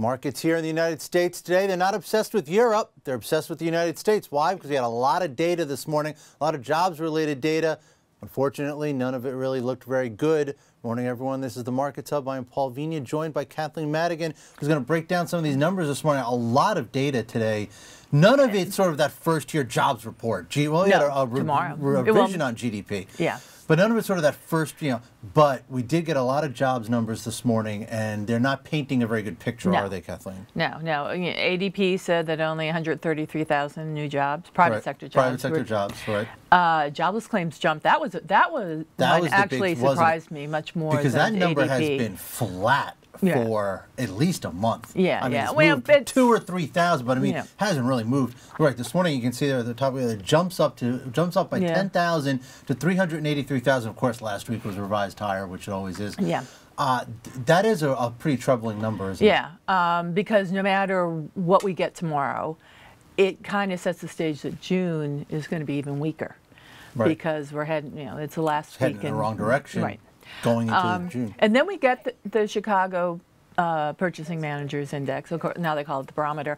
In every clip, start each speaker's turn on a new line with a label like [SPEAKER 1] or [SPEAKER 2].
[SPEAKER 1] Markets here in the United States today, they're not obsessed with Europe, they're obsessed with the United States. Why? Because we had a lot of data this morning, a lot of jobs-related data. Unfortunately, none of it really looked very good. Morning, everyone. This is the Markets Hub. I'm Paul Vigna, joined by Kathleen Madigan, who's going to break down some of these numbers this morning. A lot of data today. None of it sort of that first-year jobs report. Well, we had a revision on GDP.
[SPEAKER 2] Yeah.
[SPEAKER 1] But none of it's sort of that first, but we did get a lot of jobs numbers this morning, and they're not painting a very good picture, are they, Kathleen?
[SPEAKER 2] No. ADP said that only 133,000 new jobs, private sector jobs.
[SPEAKER 1] Private sector jobs, right.
[SPEAKER 2] Jobless claims jumped. That was actually surprised me much more
[SPEAKER 1] because
[SPEAKER 2] than
[SPEAKER 1] that number
[SPEAKER 2] ADP.
[SPEAKER 1] has been flat for at least a month.
[SPEAKER 2] Yeah,
[SPEAKER 1] I mean, it's
[SPEAKER 2] well,
[SPEAKER 1] moved 2,000 or 3,000, but I mean, it hasn't really moved. Right, this morning you can see there at the top of it jumps up by 10,000 to 383,000. Of course, last week was revised higher, which it always is.
[SPEAKER 2] Yeah.
[SPEAKER 1] That is a pretty troubling number, isn't it?
[SPEAKER 2] Because no matter what we get tomorrow, it kind of sets the stage that June is going to be even weaker. Right. Because we're heading, it's the last week
[SPEAKER 1] in the wrong direction.
[SPEAKER 2] Right.
[SPEAKER 1] Going into June.
[SPEAKER 2] And then we get the Chicago Purchasing Managers Index. Of course, now they call it the barometer.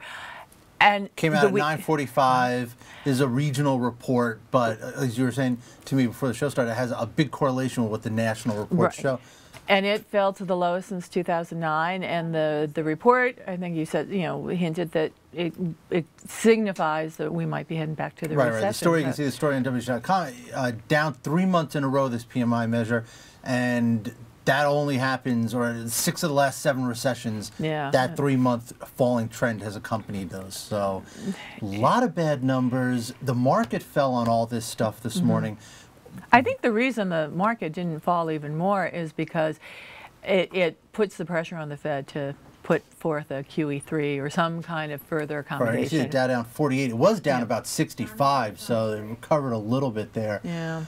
[SPEAKER 2] And
[SPEAKER 1] came out at 9:45. Is a regional report, but as you were saying to me before the show started, it has a big correlation with what the national reports show.
[SPEAKER 2] And it fell to the lowest since 2009. And the report, I think you said, hinted that it signifies that we might be heading back to the recession.
[SPEAKER 1] Right. The story, you can see the story on WH.com. Down 3 months in a row, this PMI measure, and that only happens, or 6 of the last 7 recessions, that 3-month falling trend has accompanied those. So a lot of bad numbers. The market fell on all this stuff this morning.
[SPEAKER 2] I think the reason the market didn't fall even more is because it puts the pressure on the Fed to put forth a QE3 or some kind of further accommodation.
[SPEAKER 1] Right, you see it down 48. It was down about 65, so it recovered a little bit there.
[SPEAKER 2] Yeah.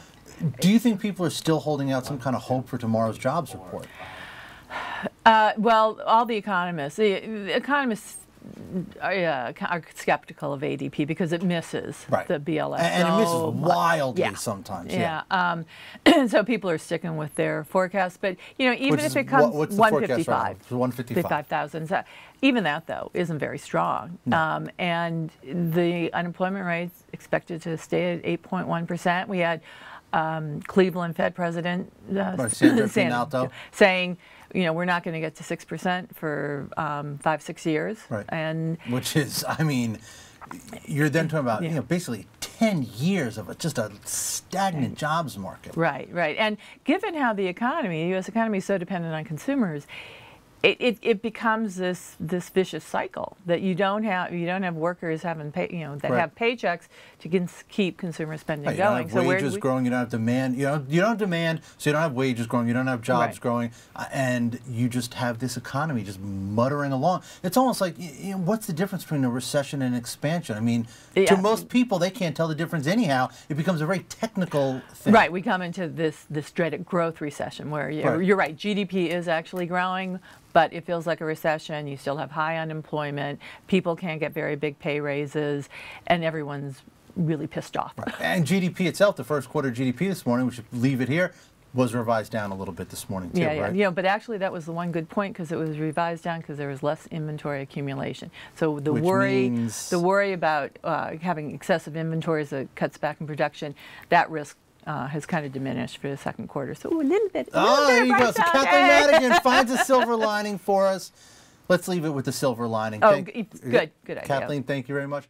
[SPEAKER 1] Do you think people are still holding out some kind of hope for tomorrow's jobs report?
[SPEAKER 2] Well, all the economists are skeptical of ADP because it misses the BLS.
[SPEAKER 1] And it misses wildly sometimes.
[SPEAKER 2] So people are sticking with their forecast. But, even if it comes 155, 155,000, even that, though, isn't very strong. No. And the unemployment rate is expected to stay at 8.1%. We had Cleveland Fed President saying, we're not going to get to 6% for 5-6 years.
[SPEAKER 1] Right.
[SPEAKER 2] And
[SPEAKER 1] which is, I mean, you're then talking about, basically 10 years of just a stagnant jobs market.
[SPEAKER 2] Right. And given how the U.S. economy is so dependent on consumers, it becomes this vicious cycle that you don't have workers having have paychecks to keep consumer spending going.
[SPEAKER 1] You don't have wages growing, you don't have demand. You don't have demand, so you don't have wages growing, you don't have jobs growing, and you just have this economy just muttering along. It's almost like, what's the difference between a recession and expansion? I mean, to most people, they can't tell the difference anyhow. It becomes a very technical thing.
[SPEAKER 2] Right. We come into this dreaded growth recession where you're right. GDP is actually growing, but it feels like a recession. You still have high unemployment. People can't get very big pay raises, and everyone's really pissed off.
[SPEAKER 1] Right. And GDP itself, the first quarter GDP this morning, we should leave it here, was revised down a little bit this morning too, right?
[SPEAKER 2] But actually that was the one good point because it was revised down because there was less inventory accumulation. So the worry about having excessive inventories that cuts back in production, that risk has kind of diminished for the second quarter. So a little bit.
[SPEAKER 1] There you go. So Kathleen Madigan finds a silver lining for us. Let's leave it with the silver lining.
[SPEAKER 2] Oh, good idea.
[SPEAKER 1] Kathleen, thank you very much.